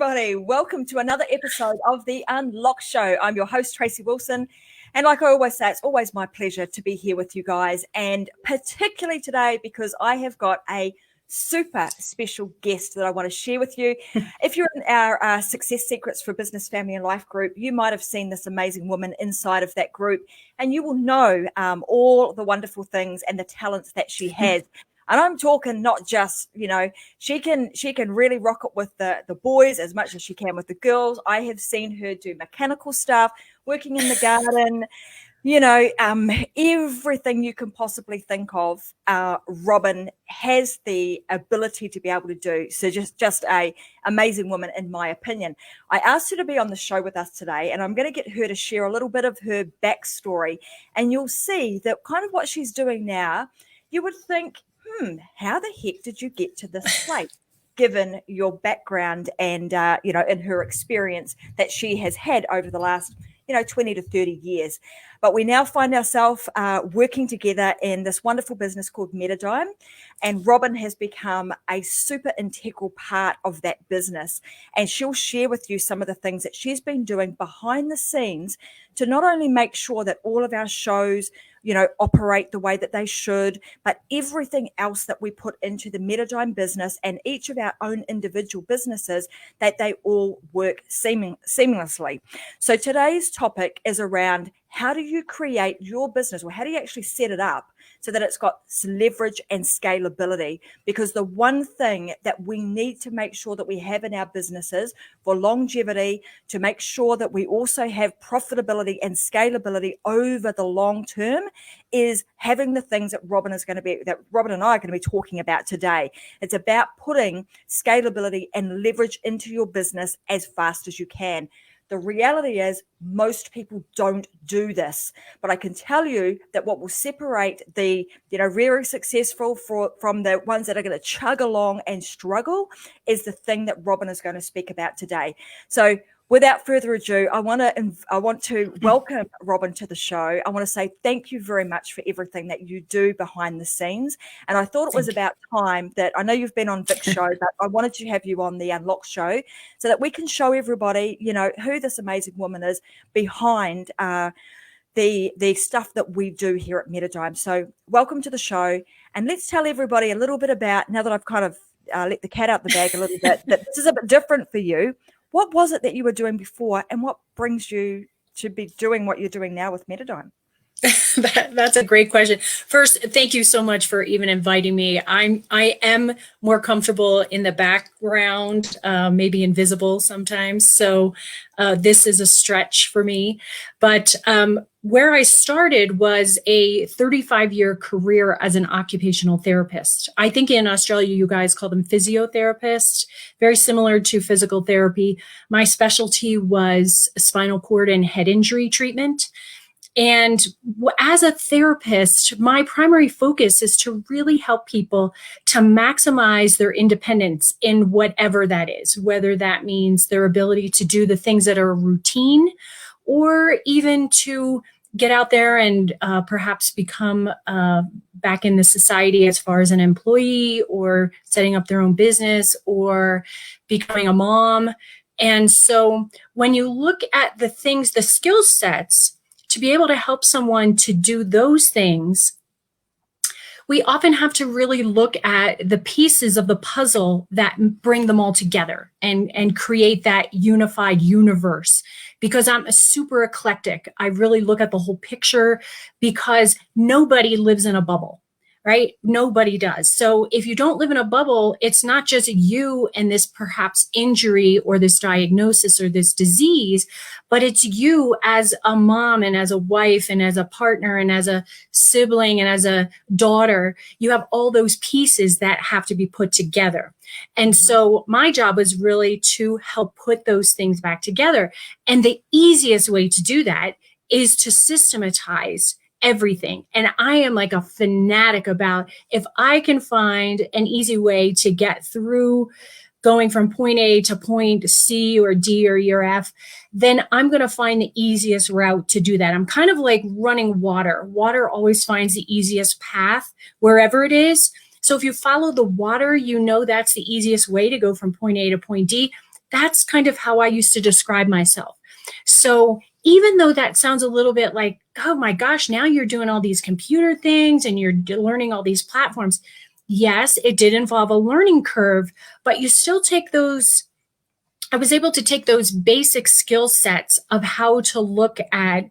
everybody. Welcome to another episode of The Unlock Show. I'm your host, Tracy Wilson. And like I always say, it's always my pleasure to be here with you guys. And particularly today, because I have got a super special guest that I want to share with you. If you're in our Success Secrets for Business, Family and Life group, you might have seen this amazing woman inside of that group. And you will know all the wonderful things and the talents that she has. And I'm talking not just, she can really rock it with the boys as much as she can with the girls. I have seen her do mechanical stuff, working in the garden, everything you can possibly think of. Robin has the ability to be able to do. So just a amazing woman, in my opinion. I asked her to be on the show with us today, and I'm going to get her to share a little bit of her backstory. And you'll see that kind of what she's doing now, you would think, how the heck did you get to this place, given your background and, in her experience that she has had over the last, 20 to 30 years. But we now find ourselves working together in this wonderful business called Metadime. And Robin has become a super integral part of that business. And she'll share with you some of the things that she's been doing behind the scenes to not only make sure that all of our shows, operate the way that they should, but everything else that we put into the Metadime business and each of our own individual businesses, that they all work seamlessly. So today's topic is around how do you create your business, or how do you actually set it up so that it's got leverage and scalability? Because the one thing that we need to make sure that we have in our businesses for longevity, to make sure that we also have profitability and scalability over the long term, is having the things that Robin and I are going to be talking about today. It's about putting scalability and leverage into your business as fast as you can. The reality is most people don't do this, but I can tell you that what will separate the, very successful from the ones that are going to chug along and struggle is the thing that Robin is going to speak about today. So without further ado, I want to welcome Robin to the show. I want to say thank you very much for everything that you do behind the scenes. And I thought it was about time that, I know you've been on Vic's show, but I wanted to have you on the Unlock show so that we can show everybody, who this amazing woman is behind the stuff that we do here at Metadime. So welcome to the show. And let's tell everybody a little bit about, now that I've kind of let the cat out the bag a little bit, that this is a bit different for you. What was it that you were doing before, and what brings you to be doing what you're doing now with Metadime? That's a great question. First, thank you so much for even inviting me. I am more comfortable in the background, maybe invisible sometimes. So this is a stretch for me. But where I started was a 35-year career as an occupational therapist. I think in Australia, you guys call them physiotherapists, very similar to physical therapy. My specialty was spinal cord and head injury treatment. And as a therapist, my primary focus is to really help people to maximize their independence in whatever that is, whether that means their ability to do the things that are routine, or even to get out there and perhaps become back in the society as far as an employee, or setting up their own business, or becoming a mom. And so when you look at the things, the skill sets, to be able to help someone to do those things, we often have to really look at the pieces of the puzzle that bring them all together and create that unified universe. Because I'm a super eclectic. I really look at the whole picture, because nobody lives in a bubble, right? Nobody does. So if you don't live in a bubble, it's not just you and this perhaps injury or this diagnosis or this disease, but it's you as a mom and as a wife and as a partner and as a sibling and as a daughter. You have all those pieces that have to be put together. And so my job was really to help put those things back together. And the easiest way to do that is to systematize everything. And I am like a fanatic about, if I can find an easy way to get through going from point A to point C or D or E or F, then I'm going to find the easiest route to do that. I'm kind of like running water. Water always finds the easiest path wherever it is. So if you follow the water, you know that's the easiest way to go from point A to point D. That's kind of how I used to describe myself. So even though that sounds a little bit like, oh my gosh, now you're doing all these computer things and you're learning all these platforms. Yes, it did involve a learning curve, but you still take those. I was able to take those basic skill sets of how to look at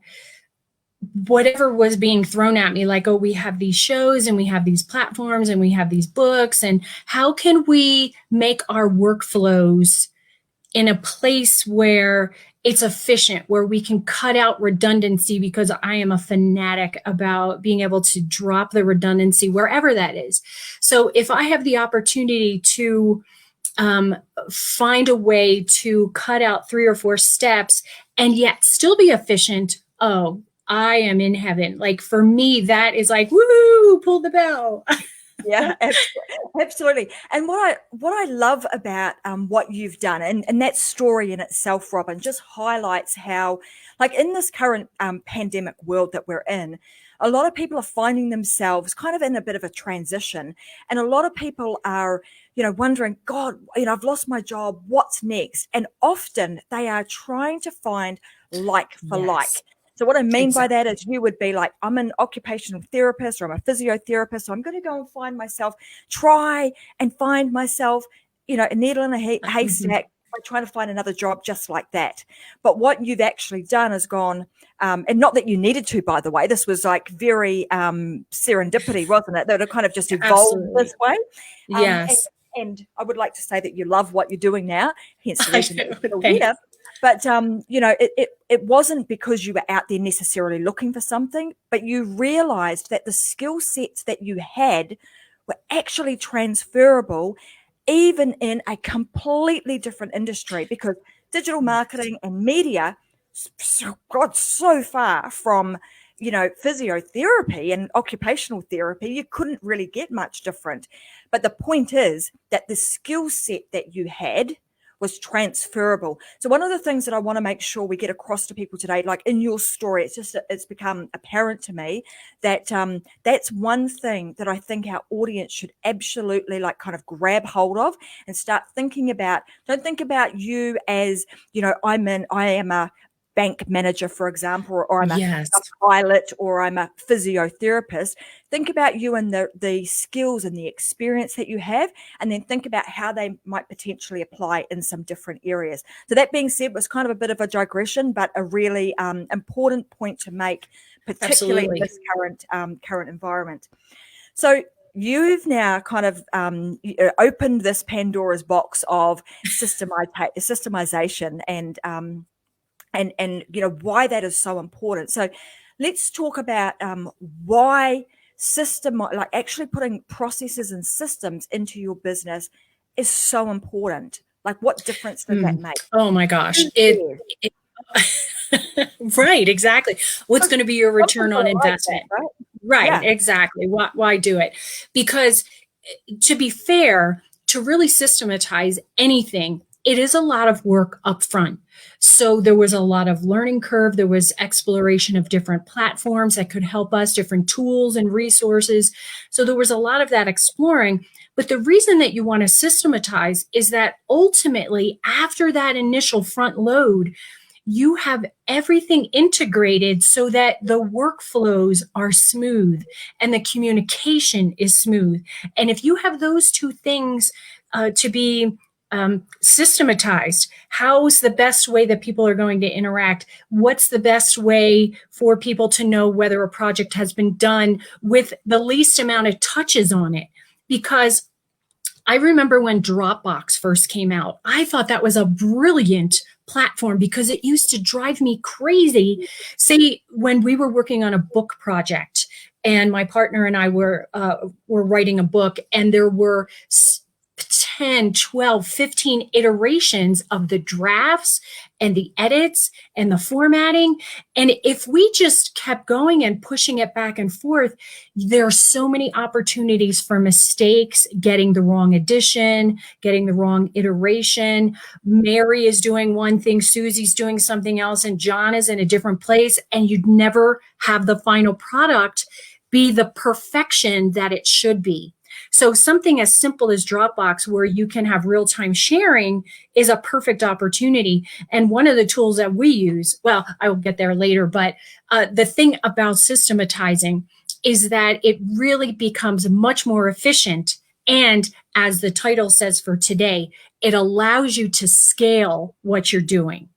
whatever was being thrown at me, like, oh, we have these shows and we have these platforms and we have these books, and how can we make our workflows in a place where it's efficient, where we can cut out redundancy, because I am a fanatic about being able to drop the redundancy wherever that is. So if I have the opportunity to find a way to cut out 3 or 4 steps and yet still be efficient, oh, I am in heaven. Like for me, that is like, woohoo, pull the bell. Yeah, absolutely. And what I love about what you've done, and that story in itself, Robin, just highlights how, like in this current pandemic world that we're in, a lot of people are finding themselves kind of in a bit of a transition, and a lot of people are, wondering, God, I've lost my job. What's next? And often they are trying to find like for like. So what I mean by that is you would be like, I'm an occupational therapist or I'm a physiotherapist. So I'm going to go and try and find myself, a needle in a haystack by trying to find another job just like that. But what you've actually done is gone, and not that you needed to, by the way, this was like very serendipity, wasn't it? That it kind of just evolved this way. Yes. And I would like to say that you love what you're doing now, hence the reason that you're still here. But, it wasn't because you were out there necessarily looking for something, but you realized that the skill sets that you had were actually transferable, even in a completely different industry, because digital marketing and media, God, so far from, physiotherapy and occupational therapy, you couldn't really get much different. But the point is that the skill set that you had was transferable. So one of the things that I want to make sure we get across to people today, like in your story, it's become apparent to me that that's one thing that I think our audience should absolutely like kind of grab hold of and start thinking about. Don't think about you as, I am a bank manager, for example, or I'm a pilot, or I'm a physiotherapist. Think about you and the skills and the experience that you have, and then think about how they might potentially apply in some different areas. So that being said, was kind of a bit of a digression, but a really important point to make, particularly in this current environment. So you've now kind of opened this Pandora's box of systemization and why that is so important. So let's talk about why actually putting processes and systems into your business is so important. Like, what difference does that make? Oh my gosh. Right, exactly. What's going to be your return on investment? Like that, right? Yeah. Exactly. Why do it? Because to be fair, to really systematize anything, it is a lot of work up front. So there was a lot of learning curve. There was exploration of different platforms that could help us, different tools and resources. So there was a lot of that exploring. But the reason that you want to systematize is that ultimately, after that initial front load, you have everything integrated so that the workflows are smooth and the communication is smooth. And if you have those two things to be systematized, how's the best way that people are going to interact? What's the best way for people to know whether a project has been done with the least amount of touches on it? Because I remember when Dropbox first came out, I thought that was a brilliant platform because it used to drive me crazy. Say, when we were working on a book project and my partner and I were writing a book, and there were 10, 12, 15 iterations of the drafts and the edits and the formatting. And if we just kept going and pushing it back and forth, there are so many opportunities for mistakes, getting the wrong edition, getting the wrong iteration. Mary is doing one thing, Susie's doing something else, and John is in a different place. And you'd never have the final product be the perfection that it should be. So something as simple as Dropbox, where you can have real-time sharing, is a perfect opportunity. And one of the tools that we use, well, I will get there later, but the thing about systematizing is that it really becomes much more efficient. And as the title says for today, it allows you to scale what you're doing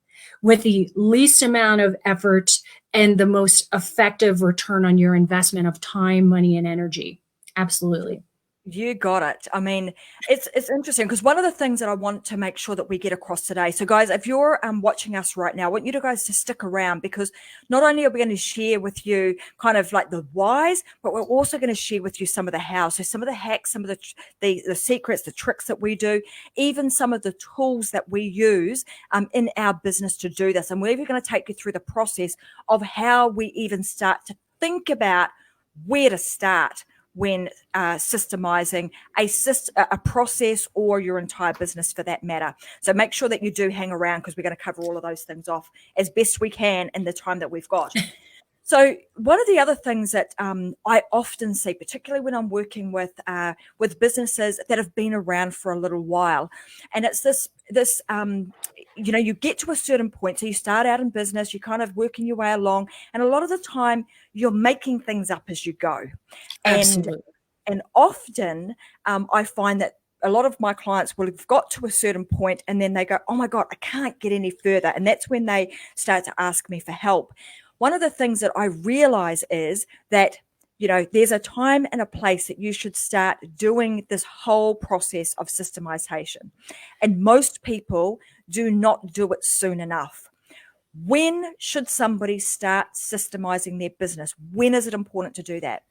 with the least amount of effort and the most effective return on your investment of time, money, and energy. Absolutely. You got it. I mean, it's interesting because one of the things that I want to make sure that we get across today. So, guys, if you're watching us right now, I want you guys to stick around, because not only are we going to share with you kind of like the whys, but we're also going to share with you some of the hows. So, some of the hacks, some of the secrets, the tricks that we do, even some of the tools that we use in our business to do this. And we're even going to take you through the process of how we even start to think about where to start when systemizing a process, or your entire business for that matter. So make sure that you do hang around, because we're going to cover all of those things off as best we can in the time that we've got. So one of the other things that I often see, particularly when I'm working with businesses that have been around for a little while, and it's this you get to a certain point. So you start out in business, you're kind of working your way along, and a lot of the time you're making things up as you go. Absolutely. And often I find that a lot of my clients will have got to a certain point, and then they go, oh my God, I can't get any further. And that's when they start to ask me for help. One of the things that I realize is that, there's a time and a place that you should start doing this whole process of systemization. And most people do not do it soon enough. When should somebody start systemizing their business? When is it important to do that?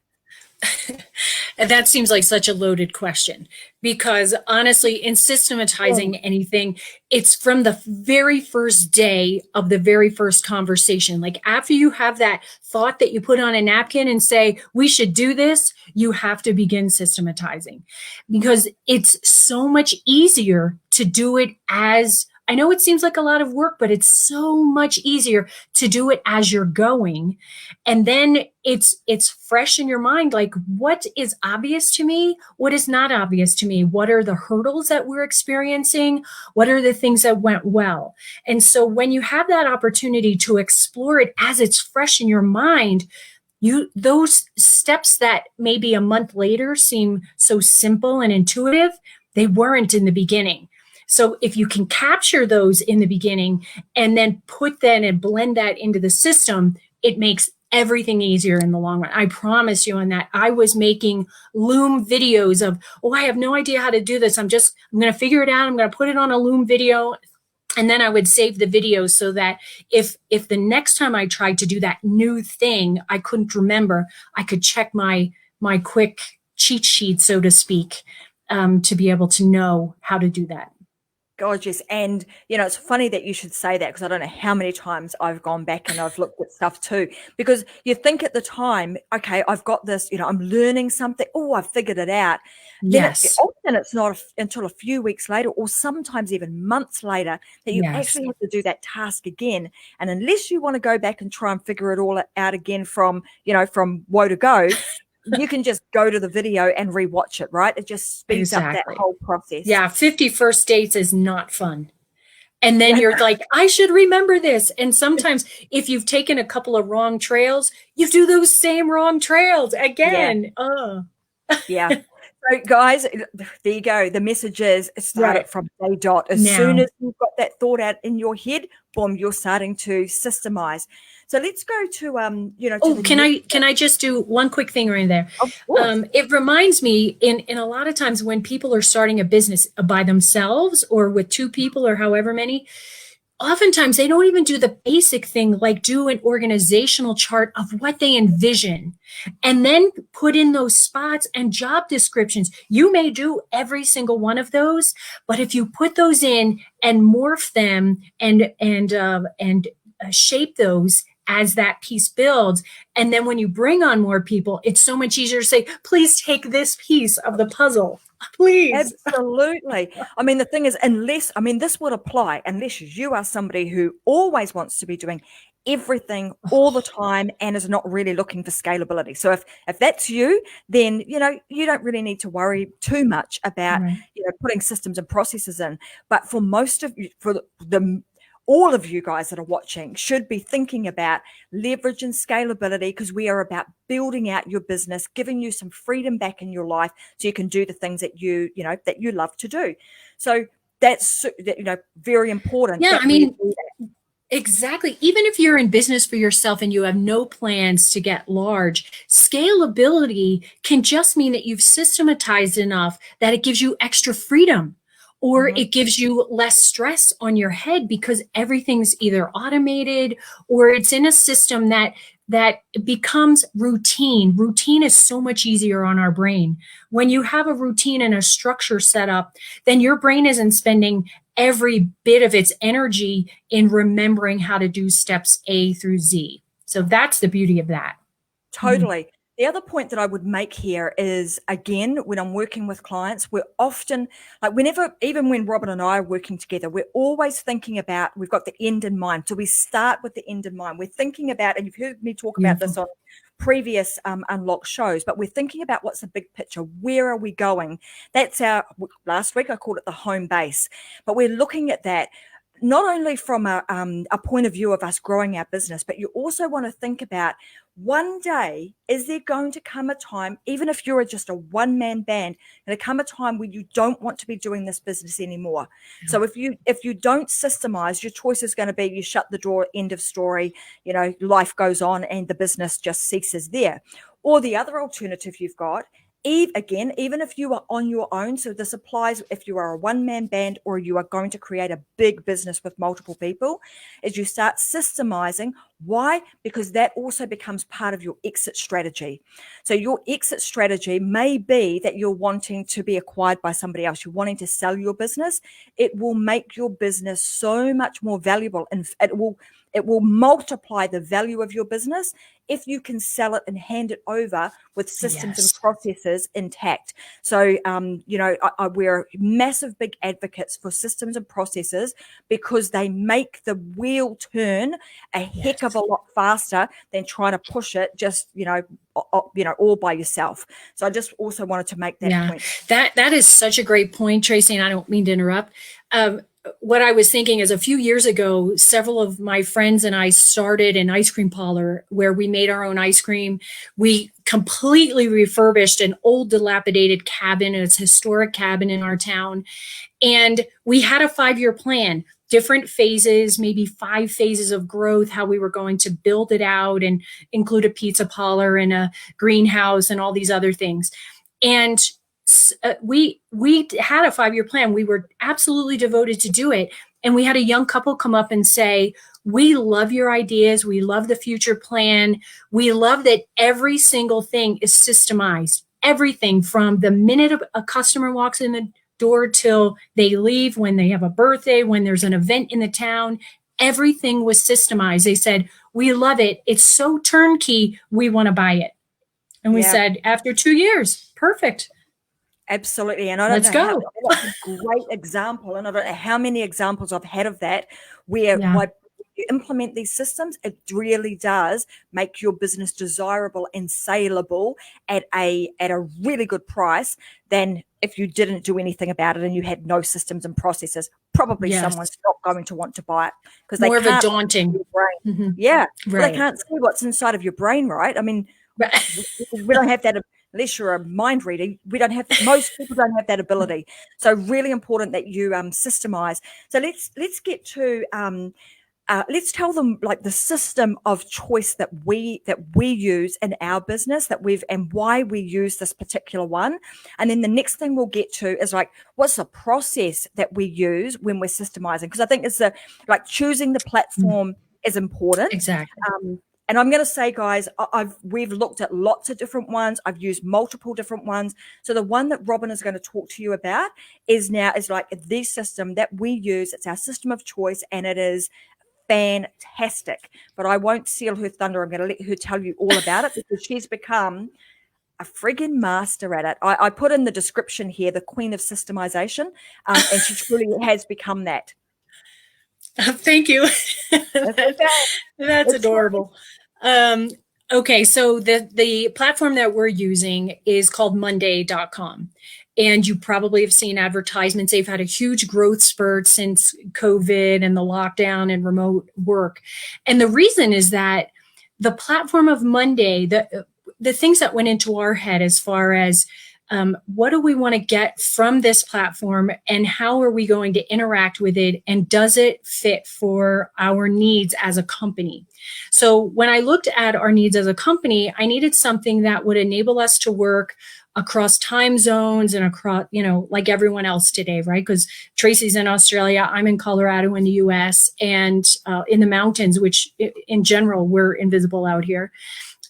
And that seems like such a loaded question, because honestly, in systematizing anything, it's from the very first day of the very first conversation. Like after you have that thought that you put on a napkin and say, we should do this, you have to begin systematizing, because it's so much easier to do it as, I know it seems like a lot of work, but it's so much easier to do it as you're going. And then it's fresh in your mind. Like, what is obvious to me? What is not obvious to me? What are the hurdles that we're experiencing? What are the things that went well? And so when you have that opportunity to explore it as it's fresh in your mind, those steps that maybe a month later seem so simple and intuitive, they weren't in the beginning. So if you can capture those in the beginning and then put that and blend that into the system, it makes everything easier in the long run. I promise you on that. I was making Loom videos of, I have no idea how to do this. I'm going to figure it out. I'm going to put it on a Loom video. And then I would save the video so that if the next time I tried to do that new thing, I couldn't remember, I could check my quick cheat sheet, so to speak, to be able to know how to do that. Gorgeous. And, it's funny that you should say that, because I don't know how many times I've gone back and I've looked at stuff too, because you think at the time, okay, I've got this, I'm learning something. Oh, I've figured it out. Yes. Then it's not until a few weeks later, or sometimes even months later, that you actually have to do that task again. And unless you want to go back and try and figure it all out again from woe to go, you can just go to the video and rewatch it, right? It just speeds up that whole process. Yeah, 50 first dates is not fun. And then you're like, I should remember this. And sometimes if you've taken a couple of wrong trails, you do those same wrong trails again. Yeah. So guys, there you go. The message is start it from day dot. As soon as you've got that thought out in your head, boom, you're starting to systemize. So let's go to can I just do one quick thing right there? Of course. It reminds me in a lot of times when people are starting a business by themselves or with two people or however many, oftentimes they don't even do the basic thing, like do an organizational chart of what they envision and then put in those spots and job descriptions. You may do every single one of those, but if you put those in and morph them and shape those as that piece builds, and then when you bring on more people, it's so much easier to say, please take this piece of the puzzle. Please. Absolutely. I mean, the thing is, this would apply unless you are somebody who always wants to be doing everything all the time and is not really looking for scalability. So if that's you, then you don't really need to worry too much about Right. putting systems and processes in. But for most of you, for the all of you guys that are watching should be thinking about leverage and scalability, because we are about building out your business, giving you some freedom back in your life so you can do the things that you love to do. So that's very important. Yeah, that I mean, exactly. Even if you're in business for yourself and you have no plans to get large, scalability can just mean that you've systematized enough that it gives you extra freedom, or it gives you less stress on your head because everything's either automated or it's in a system that becomes routine. Routine is so much easier on our brain. When you have a routine and a structure set up, then your brain isn't spending every bit of its energy in remembering how to do steps A through Z. So that's the beauty of that. Totally. The other point that I would make here is, again, when I'm working with clients, we're often, like, even when Robin and I are working together, we're always thinking about, we've got the end in mind. So we start with the end in mind. We're thinking about, and you've heard me talk about this on previous Unlock shows, but we're thinking about what's the big picture. Where are we going? That's last week I called it the home base, but we're looking at that not only from a point of view of us growing our business, but you also want to think about, one day, is there going to come a time, even if you're just a one-man band, there'll come a time when you don't want to be doing this business anymore. So if you don't systemize, your choice is going to be you shut the door, end of story, life goes on and the business just ceases there. Or the other alternative you've got, even if you are on your own, so this applies if you are a one-man band or you are going to create a big business with multiple people, is you start systemizing. Why? Because that also becomes part of your exit strategy. So your exit strategy may be that you're wanting to be acquired by somebody else. You're wanting to sell your business. It will make your business so much more valuable, and it will multiply the value of your business if you can sell it and hand it over with systems and processes intact. So, we're massive big advocates for systems and processes because they make the wheel turn a heck of a lot faster than trying to push it just, all by yourself. So I just also wanted to make that point. That is such a great point, Tracy, and I don't mean to interrupt. What I was thinking is, a few years ago, several of my friends and I started an ice cream parlor where we made our own ice cream. We completely refurbished an old dilapidated cabin. It's a historic cabin in our town. And we had a 5-year plan, different phases, maybe 5 phases of growth, how we were going to build it out and include a pizza parlor and a greenhouse and all these other things. And we had a 5-year plan. We were absolutely devoted to do it. And we had a young couple come up and say, we love your ideas. We love the future plan. We love that every single thing is systemized. Everything from the minute a customer walks in the door till they leave, when they have a birthday, when there's an event in the town, everything was systemized. They said, we love it. It's so turnkey. We want to buy it. And we said, after 2 years, perfect. Absolutely. And I don't know that's a great example. And I don't know how many examples I've had of that where when you implement these systems, it really does make your business desirable and saleable at a really good price than if you didn't do anything about it and you had no systems and processes. Probably someone's not going to want to buy it because they can't. More of a daunting. Brain. Yeah. Well, they can't see what's inside of your brain, right? I mean, we don't have that. Unless you're a mind reader, most people don't have that ability. So really important that you systemize. So let's get to let's tell them, like, the system of choice that we use in our business, and why we use this particular one. And then the next thing we'll get to is, like, what's the process that we use when we're systemizing? Because I think it's choosing the platform is important. Exactly. And I'm going to say, guys, we've looked at lots of different ones. I've used multiple different ones. So the one that Robin is going to talk to you about is like the system that we use. It's our system of choice, and it is fantastic. But I won't steal her thunder. I'm going to let her tell you all about it because she's become a friggin' master at it. I put in the description here, the queen of systemization, and she truly has become that. Thank you. That's okay. That's It's adorable. Um, okay, so the platform that we're using is called Monday.com. And you probably have seen advertisements. They've had a huge growth spurt since COVID and the lockdown and remote work. And the reason is that the platform of Monday, the things that went into our head as far as what do we want to get from this platform and how are we going to interact with it, and does it fit for our needs as a company? So when I looked at our needs as a company, I needed something that would enable us to work across time zones and across, like everyone else today, right? Because Tracy's in Australia, I'm in Colorado in the US, and in the mountains, which in general, we're invisible out here.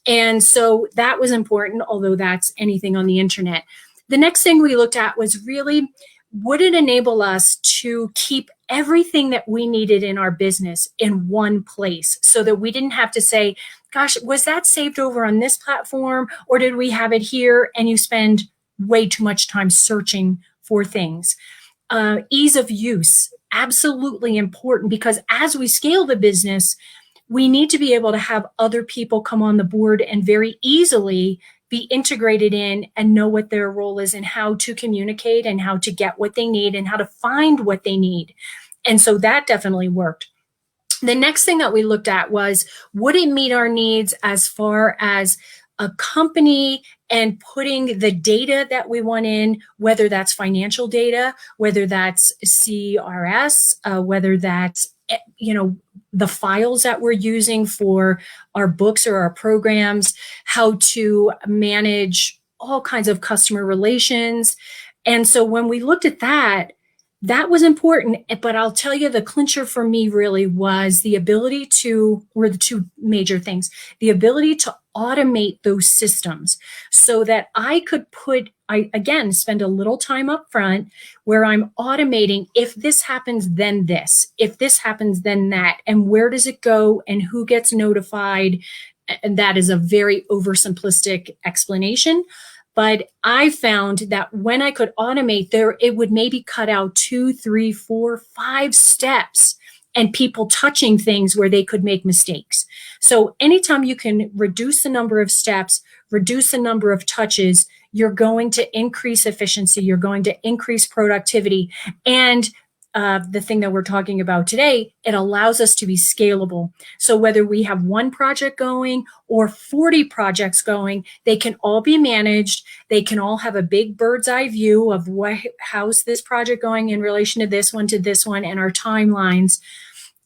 And so that was important, although that's anything on the internet. The next thing we looked at was really, would it enable us to keep everything that we needed in our business in one place so that we didn't have to say, gosh, was that saved over on this platform, or did we have it here? And you spend way too much time searching for things. Ease of use, absolutely important, because as we scale the business, we need to be able to have other people come on the board and very easily be integrated in and know what their role is and how to communicate and how to get what they need and how to find what they need. And so that definitely worked. The next thing that we looked at was, would it meet our needs as far as a company and putting the data that we want in, whether that's financial data, whether that's CRS, whether that's, the files that we're using for our books or our programs, how to manage all kinds of customer relations. And so when we looked at that, that was important. But I'll tell you, the clincher for me really was the ability to, or the two major things, the ability to automate those systems so that I could again, spend a little time up front where I'm automating, if this happens, then this, if this happens, then that, and where does it go and who gets notified. And that is a very oversimplistic explanation. But I found that when I could automate there, it would maybe cut out 2, 3, 4, 5 steps and people touching things where they could make mistakes. So anytime you can reduce the number of steps, reduce the number of touches, you're going to increase efficiency, you're going to increase productivity. And the thing that we're talking about today, it allows us to be scalable. So whether we have one project going or 40 projects going, they can all be managed. They can all have a big bird's eye view of how's this project going in relation to this one, and our timelines.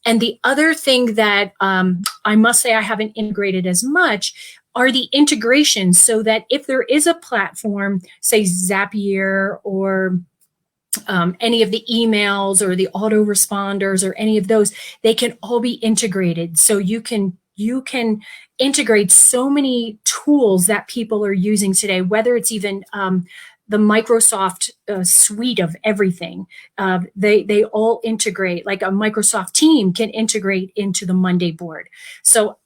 And the other thing that I must say I haven't integrated as much are the integrations, so that if there is a platform, say Zapier or any of the emails or the autoresponders or any of those, they can all be integrated. So you can integrate so many tools that people are using today, whether it's even the Microsoft suite of everything. They all integrate, like a Microsoft team can integrate into the Monday board. So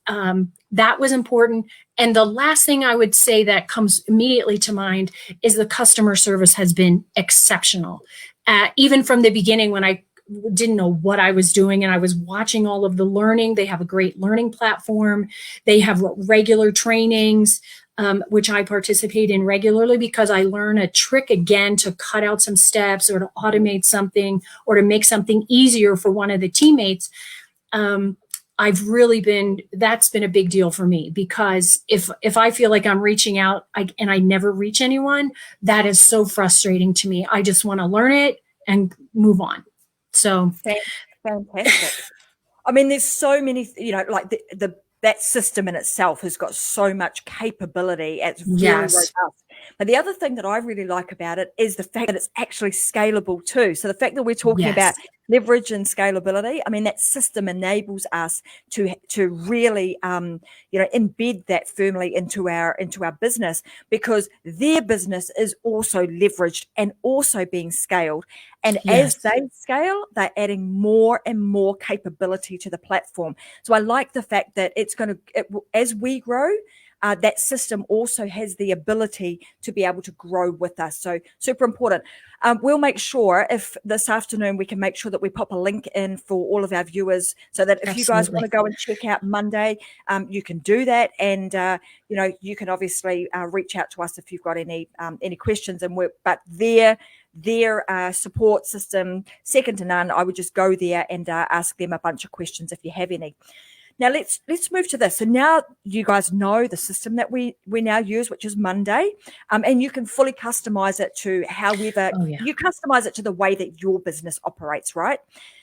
that was important. And the last thing I would say that comes immediately to mind is the customer service has been exceptional. Even from the beginning, when I didn't know what I was doing and I was watching all of the learning, they have a great learning platform. They have regular trainings, which I participate in regularly because I learn a trick again to cut out some steps or to automate something or to make something easier for one of the teammates. That's been a big deal for me, because if I feel like I'm reaching out and I never reach anyone, that is so frustrating to me. I just want to learn it and move on. So fantastic. I mean, there's so many, like that system in itself has got so much capability. It's really robust. But the other thing that I really like about it is the fact that it's actually scalable too. So the fact that we're talking about leverage and scalability, I mean, that system enables us to really, embed that firmly into our business, because their business is also leveraged and also being scaled. And as they scale, they're adding more and more capability to the platform. So I like the fact that it's as we grow, that system also has the ability to be able to grow with us. So super important. We'll make sure if this afternoon we can make sure that we pop a link in for all of our viewers so that if you guys want to go and check out Monday, you can do that. And, you can obviously reach out to us if you've got any questions. But their support system, second to none. I would just go there and ask them a bunch of questions if you have any. Now let's move to this. So now you guys know the system that we now use, which is Monday, and you can fully customize it to however you customize it to the way that your business operates, right?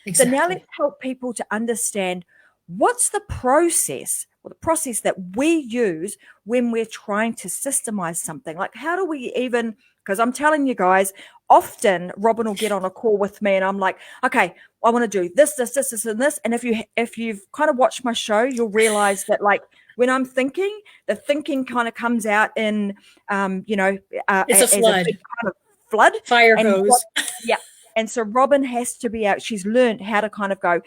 Exactly. So now let's help people to understand what's the process that we use when we're trying to systemize something. Like, how do we even? Because I'm telling you guys, often Robin will get on a call with me and I'm like, okay, I want to do this, and this. And if you've kind of watched my show, you'll realize that like when I'm thinking, the thinking kind of comes out in, it's a flood, big kind of flood. Fire hose. Yeah. And so Robin has to be out. She's learned how to kind of go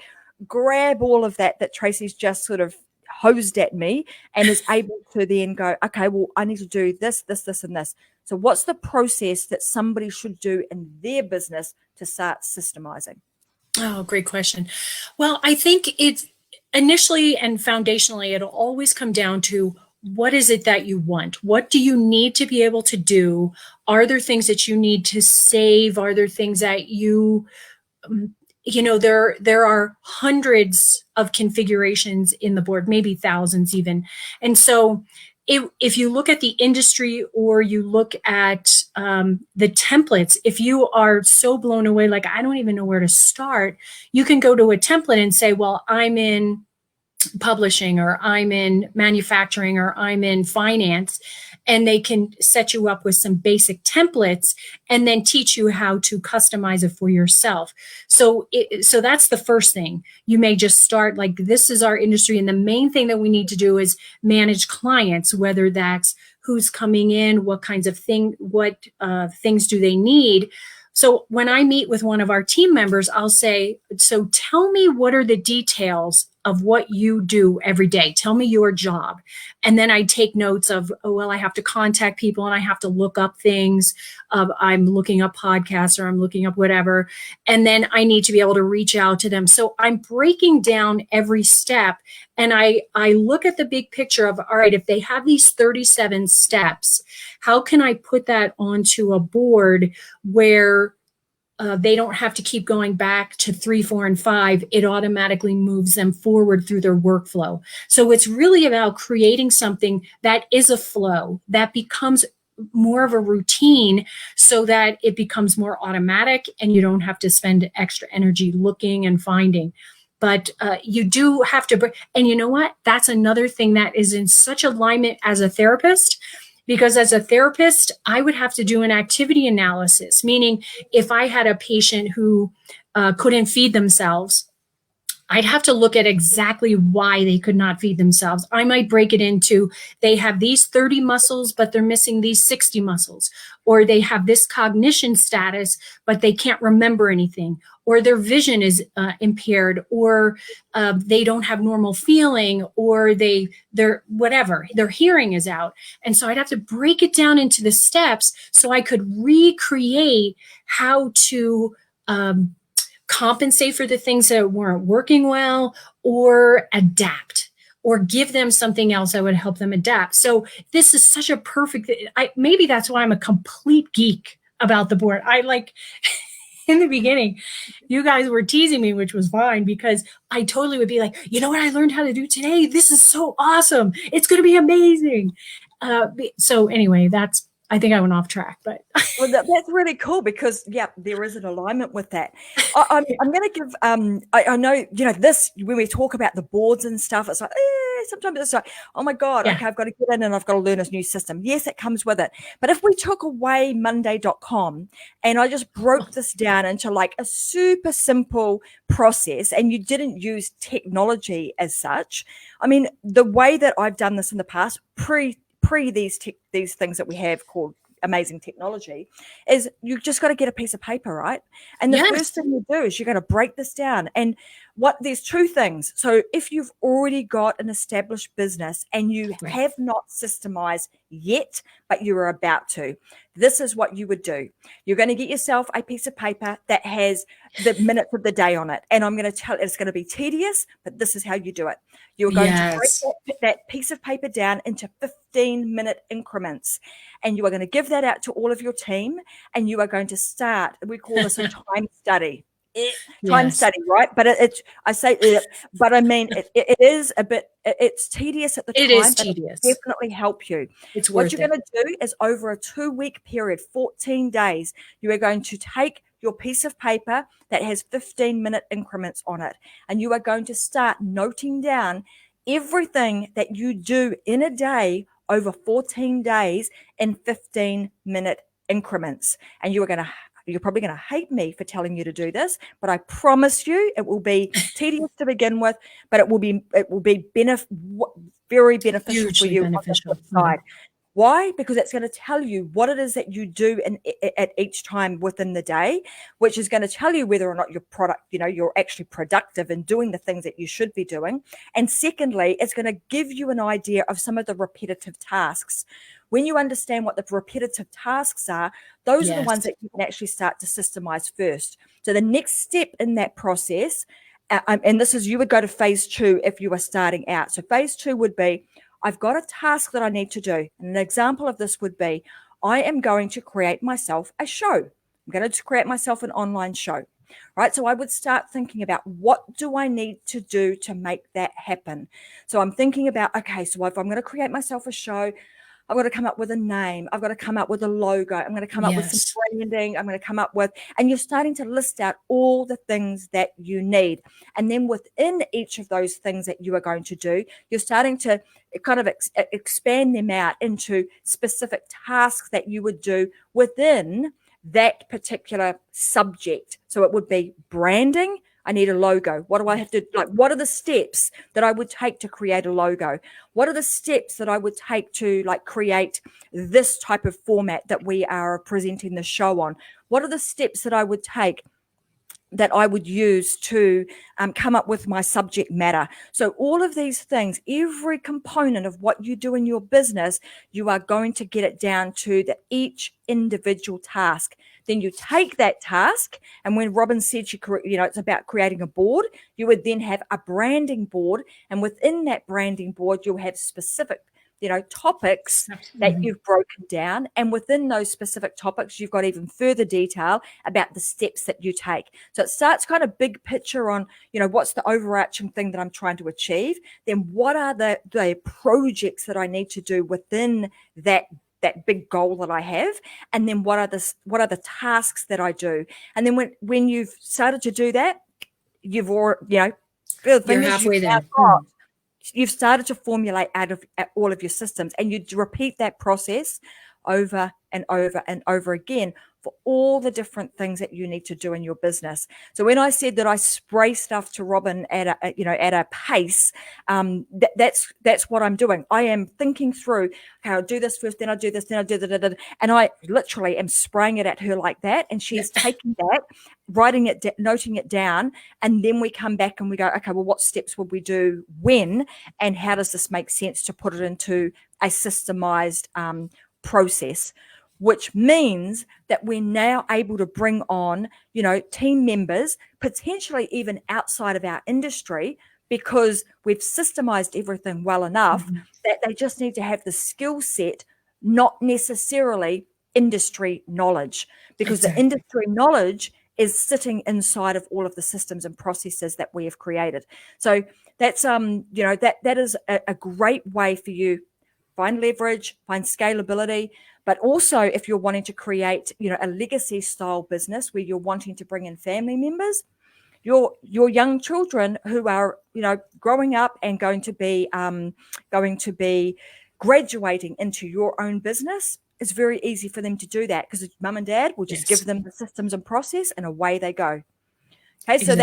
grab all of that Tracy's just sort of hosed at me and is able to then go, okay, well, I need to do this, and this. So what's the process that somebody should do in their business to start systemizing? Oh, great question. Well, I think it's initially and foundationally, it'll always come down to what is it that you want? What do you need to be able to do? Are there things that you need to save? Are there things that there are hundreds of configurations in the board, maybe thousands even. And so if you look at the industry or you look at the templates, if you are so blown away, like I don't even know where to start, you can go to a template and say, well, I'm in publishing or I'm in manufacturing or I'm in finance, and they can set you up with some basic templates and then teach you how to customize it for yourself. So that's the first thing. You may just start like, this is our industry. And the main thing that we need to do is manage clients, whether that's who's coming in, what kinds of things do they need. So when I meet with one of our team members, I'll say, so tell me what are the details of what you do every day. Tell me your job. And then I take notes of, I have to contact people and I have to look up things. I'm looking up podcasts or I'm looking up whatever. And then I need to be able to reach out to them. So I'm breaking down every step. And I look at the big picture of, all right, if they have these 37 steps, how can I put that onto a board where they don't have to keep going back to 3, 4, and 5. It automatically moves them forward through their workflow. So it's really about creating something that is a flow, that becomes more of a routine so that it becomes more automatic and you don't have to spend extra energy looking and finding. But you do have to, and you know what? That's another thing that is in such alignment as a therapist. Because as a therapist, I would have to do an activity analysis, meaning if I had a patient who couldn't feed themselves, I'd have to look at exactly why they could not feed themselves. I might break it into, they have these 30 muscles, but they're missing these 60 muscles. Or they have this cognition status, but they can't remember anything. Or their vision is impaired, or they don't have normal feeling, or they're whatever, their hearing is out. And so I'd have to break it down into the steps so I could recreate how to compensate for the things that weren't working well, or adapt, or give them something else that would help them adapt. So this is such a perfect, maybe that's why I'm a complete geek about the board. I like, in the beginning, you guys were teasing me, which was fine, because I totally would be like, you know what I learned how to do today? This is so awesome. It's going to be amazing. So anyway, I think I went off track, but. Well, that's really cool because, there is an alignment with that. I'm going to give, I know, this, when we talk about the boards and stuff, it's like, sometimes it's like, oh my God, okay, I've got to get in and I've got to learn this new system. Yes, it comes with it. But if we took away Monday.com and I just broke this down into like a super simple process and you didn't use technology as such, I mean, the way that I've done this in the past, pre these things that we have called amazing technology, is you just got to get a piece of paper, right? And the first thing you do is you're going to break this down. And there's two things. So if you've already got an established business and you Right. have not systemized yet, but you are about to, this is what you would do. You're going to get yourself a piece of paper that has the minutes of the day on it. And I'm going to tell it's going to be tedious, but this is how you do it. You're going to break that piece of paper down into 15-minute increments. And you are going to give that out to all of your team. And you are going to start, we call this a time study. Time study, right? But I say it, but I mean, it is a bit, it's tedious at the time. It is tedious. But it definitely help you. It's what worth you're going to do is over a 2-week period, 14 days, you are going to take your piece of paper that has 15-minute increments on it, and you are going to start noting down everything that you do in a day over 14 days in 15-minute increments. And you're probably going to hate me for telling you to do this, but I promise you it will be tedious to begin with, but it will be very beneficial Hugely for you beneficial. on the side. Why? Because it's going to tell you what it is that you do at each time within the day, which is going to tell you whether or not you're actually productive in doing the things that you should be doing. And secondly, it's going to give you an idea of some of the repetitive tasks. When you understand what the repetitive tasks are, those are the ones that you can actually start to systemize first. So the next step in that process, and this is, you would go to phase 2 if you were starting out. So phase 2 would be, I've got a task that I need to do. And an example of this would be, I am going to create myself a show. I'm going to create myself an online show, right? So I would start thinking about, what do I need to do to make that happen? So I'm thinking about, okay, so if I'm going to create myself a show, I've got to come up with a name. I've got to come up with a logo. I'm going to come up with some branding. I'm going to come up with, and you're starting to list out all the things that you need. And then within each of those things that you are going to do, you're starting to kind of expand them out into specific tasks that you would do within that particular subject. So it would be branding. I need a logo. What do I have to, what are the steps that I would take to create a logo? What are the steps that I would take to create this type of format that we are presenting the show on? What are the steps that I would take that I would use to come up with my subject matter? So all of these things, every component of what you do in your business, you are going to get it down to each individual task. Then you take that task, and when Robin said it's about creating a board, you would then have a branding board, and within that branding board, you'll have specific topics that you've broken down. And within those specific topics, you've got even further detail about the steps that you take. So it starts kind of big picture on, what's the overarching thing that I'm trying to achieve? Then what are the projects that I need to do within that big goal that I have? And then what are the tasks that I do? And then when you've started to do that, you've already, you're halfway there. You've started to formulate out of all of your systems, and you repeat that process over and over and over again for all the different things that you need to do in your business. So when I said that I spray stuff to Robin at a pace, that's what I'm doing. I am thinking through, okay, I'll do this first, then I'll do this, then I'll do that, and I literally am spraying it at her like that, and she's taking that, writing it, noting it down, and then we come back and we go, okay, well, what steps would we do when, and how does this make sense to put it into a systemized process? Which means that we're now able to bring on, team members, potentially even outside of our industry, because we've systemized everything well enough that they just need to have the skill set, not necessarily industry knowledge, because the industry knowledge is sitting inside of all of the systems and processes that we have created. So that's, that is a great way for you. Find leverage, find scalability, but also if you're wanting to create, a legacy style business where you're wanting to bring in family members, your young children who are, growing up and going to be graduating into your own business, it's very easy for them to do that because mum and dad will just give them the systems and process, and away they go. Okay, so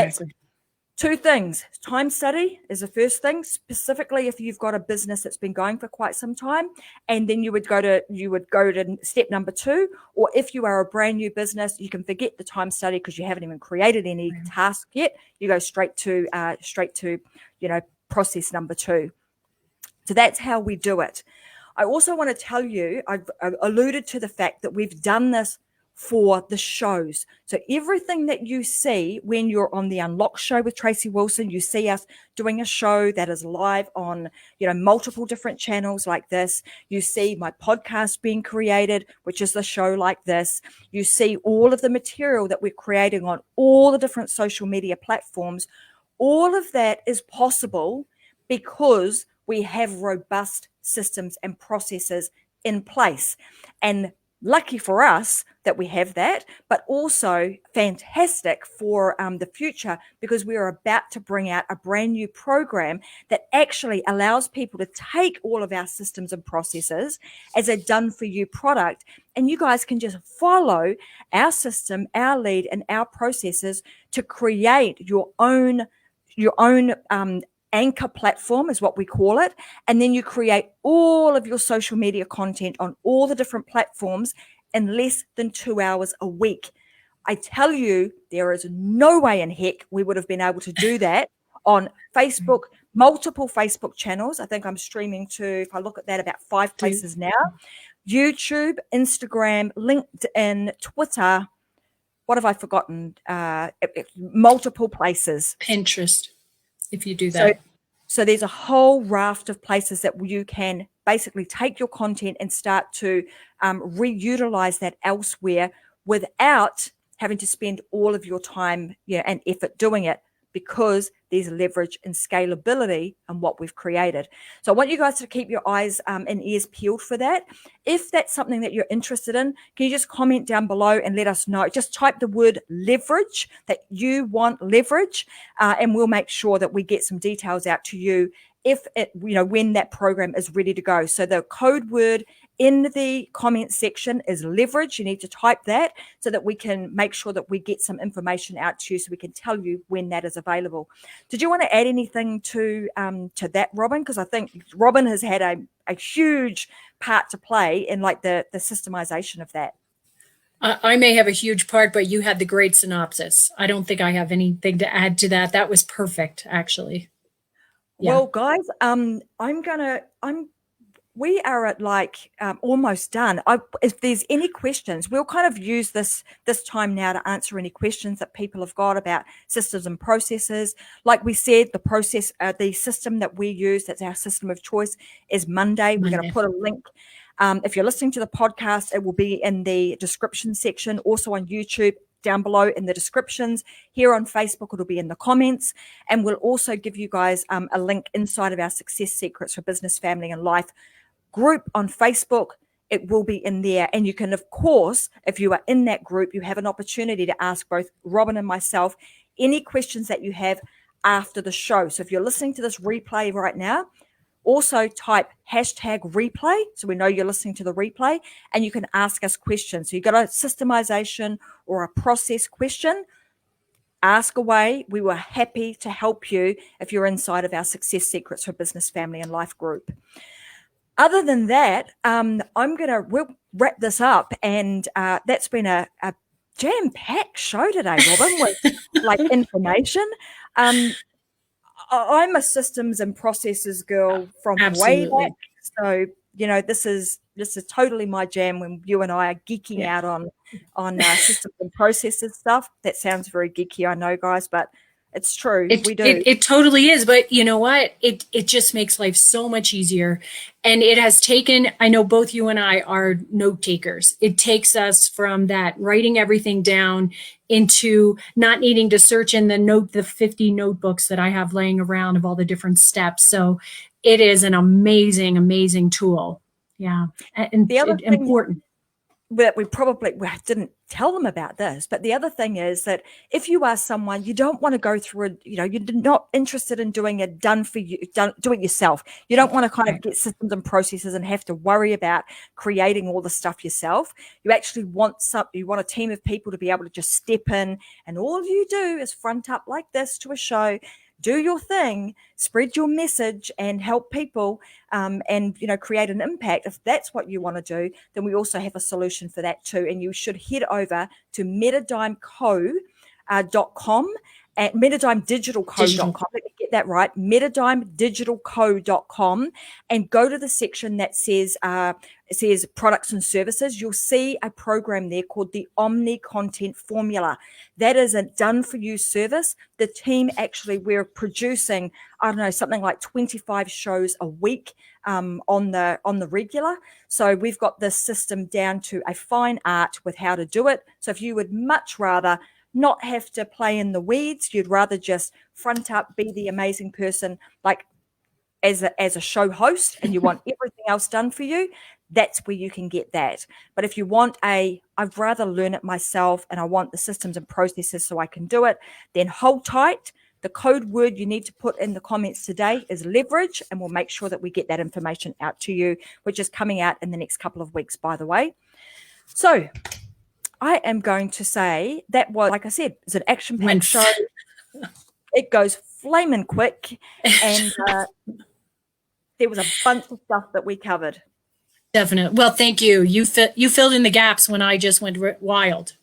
Two things. Time study is the first thing, specifically if you've got a business that's been going for quite some time, and then you would go to step number 2. Or if you are a brand new business, you can forget the time study because you haven't even created any task yet. You go straight to process number 2. So that's how we do it. I also want to tell you, I've alluded to the fact that we've done this for the shows. So everything that you see when you're on the Unlock show with Tracy Wilson, you see us doing a show that is live on, multiple different channels like this. You see my podcast being created, which is the show like this. You see all of the material that we're creating on all the different social media platforms. All of that is possible because we have robust systems and processes in place. And lucky for us that we have that, but also fantastic for the future, because we are about to bring out a brand new program that actually allows people to take all of our systems and processes as a done-for-you product, and you guys can just follow our system, our lead, and our processes to create your own anchor platform is what we call it. And then you create all of your social media content on all the different platforms in less than 2 hours a week. I tell you, there is no way in heck we would have been able to do that on Facebook, multiple Facebook channels. I think I'm streaming to, if I look at that, about 5 places now. YouTube, Instagram, LinkedIn, Twitter. What have I forgotten? Multiple places. Pinterest, if you do that. So there's a whole raft of places that you can basically take your content and start to reutilize that elsewhere without having to spend all of your time and effort doing it, because there's leverage and scalability in what we've created. So I want you guys to keep your eyes and ears peeled for that. If that's something that you're interested in, can you just comment down below and let us know? Just type the word leverage, that you want leverage, and we'll make sure that we get some details out to you when that program is ready to go. So the code word in the comment section is leverage. You need to type that so that we can make sure that we get some information out to you, so we can tell you when that is available. Did you want to add anything to that, Robin? Because I think Robin has had a huge part to play in the systemization of that. I may have a huge part, but you had the great synopsis. I don't think I have anything to add to that. That was perfect, actually. Yeah. Well, guys, we are at almost done. If there's any questions, we'll kind of use this time now to answer any questions that people have got about systems and processes. Like we said, the system that we use, that's our system of choice, is Monday. We're going to put a link. If you're listening to the podcast, it will be in the description section, also on YouTube, down below in the descriptions. Here on Facebook, it'll be in the comments, and we'll also give you guys a link inside of our Success Secrets for Business, Family, and Life group on Facebook. It will be in there, and you can, of course, if you are in that group, you have an opportunity to ask both Robin and myself any questions that you have after the show. So if you're listening to this replay right now, also type #replay so we know you're listening to the replay, and you can ask us questions. So you've got a systemization or a process question, ask away. We were happy to help you if you're inside of our Success Secrets for Business, Family, and Life group. Other than that, we'll wrap this up, and that's been a jam-packed show today, Robin, with information. I'm a systems and processes girl from way back, so this is totally my jam. When you and I are geeking out on systems and processes stuff. That sounds very geeky, I know, guys, but it's true. We do. It totally is. But you know what? It just makes life so much easier. And it has taken, I know both you and I are note takers. It takes us from that writing everything down into not needing to search in the 50 notebooks that I have laying around of all the different steps. So it is an amazing, amazing tool. Yeah. And the other thing, important. we probably didn't tell them about this, but the other thing is that if you are someone, you don't want to go through you're not interested in doing it do it yourself. You don't want to kind of get systems and processes and have to worry about creating all the stuff yourself. You actually want a team of people to be able to just step in, and all you do is front up like this to a show, do your thing, spread your message, and help people, and create an impact. If that's what you want to do, then we also have a solution for that too. And you should head over to metadimeco.com at metadimedigitalco.com. Let me get that right. metadimedigitalco.com, and go to the section that says products and services. You'll see a program there called the Omni Content Formula. That is a done-for-you service. The team actually, we're producing, something like 25 shows a week on the regular. So we've got this system down to a fine art with how to do it. So if you would much rather not have to play in the weeds, you'd rather just front up, be the amazing person, like as a show host, and you want everything else done for you, that's where you can get that. But if you want I'd rather learn it myself and I want the systems and processes so I can do it, then hold tight. The code word you need to put in the comments today is leverage, and we'll make sure that we get that information out to you, which is coming out in the next couple of weeks, by the way. So I am going to say that was, like I said, it's an action-packed show. It goes flaming quick, and there was a bunch of stuff that we covered. Definitely. Well, thank you. You filled in the gaps when I just went wild.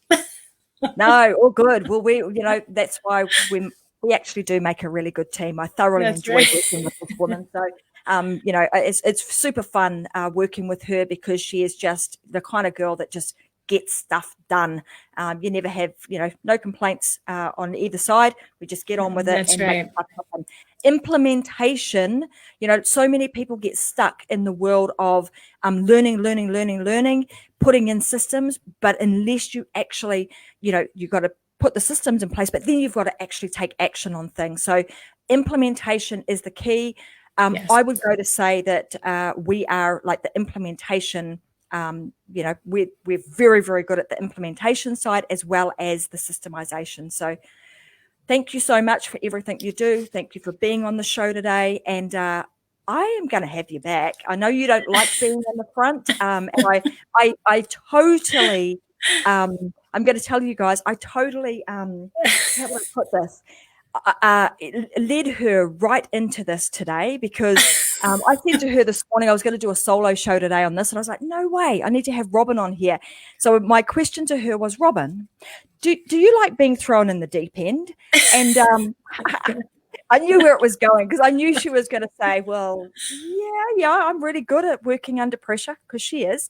No, all good. Well, that's why we actually do make a really good team. I thoroughly enjoy working with this woman. So, it's super fun working with her, because she is just the kind of girl that just get stuff done. You never have, no complaints on either side. We just get on with it. That's right. Implementation, so many people get stuck in the world of learning, putting in systems, but unless you actually, you've got to put the systems in place, but then you've got to actually take action on things. So implementation is the key. Yes. I would go to say that we are like the implementation. We're very, very good at the implementation side as well as the systemization. So thank you so much for everything you do. Thank you for being on the show today. And I am going to have you back. I know you don't like being in the front. And I totally, I'm going to tell you guys, I totally, how do I put this? Led her right into this today, because I said to her this morning I was going to do a solo show today on this, and I was like, no way, I need to have Robin on here. So my question to her was, Robin, do you like being thrown in the deep end? And I knew where it was going, because I knew she was going to say, well, yeah, I'm really good at working under pressure, because she is.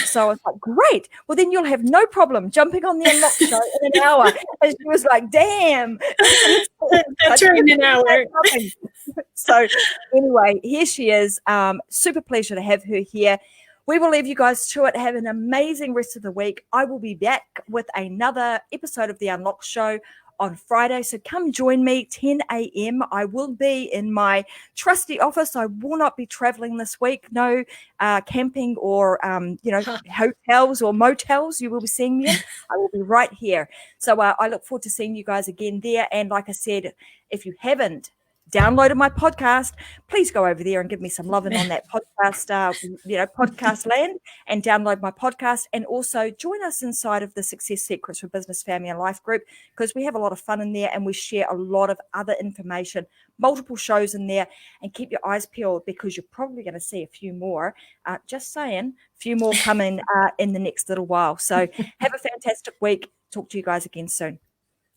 So I was like, great. Well, then you'll have no problem jumping on the Unlock show in an hour. And she was like, damn. That's right, in an hour. So anyway, here she is. Super pleasure to have her here. We will leave you guys to it. Have an amazing rest of the week. I will be back with another episode of the Unlock show on Friday. So come join me 10 a.m. I will be in my trusty office. I will not be traveling this week. No camping or, hotels or motels you will be seeing me in. I will be right here. So I look forward to seeing you guys again there. And like I said, if you haven't downloaded my podcast, please go over there and give me some loving on that podcast, podcast land, and download my podcast. And also join us inside of the Success Secrets for Business, Family and Life group, because we have a lot of fun in there and we share a lot of other information, multiple shows in there. And keep your eyes peeled, because you're probably going to see a few more. Just saying, a few more coming in the next little while. So have a fantastic week. Talk to you guys again soon.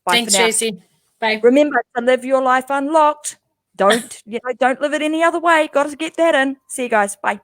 Bye. Thanks, for now. Tracy. Bye. Remember to live your life unlocked. Don't live it any other way. Got to get that in. See you guys. Bye.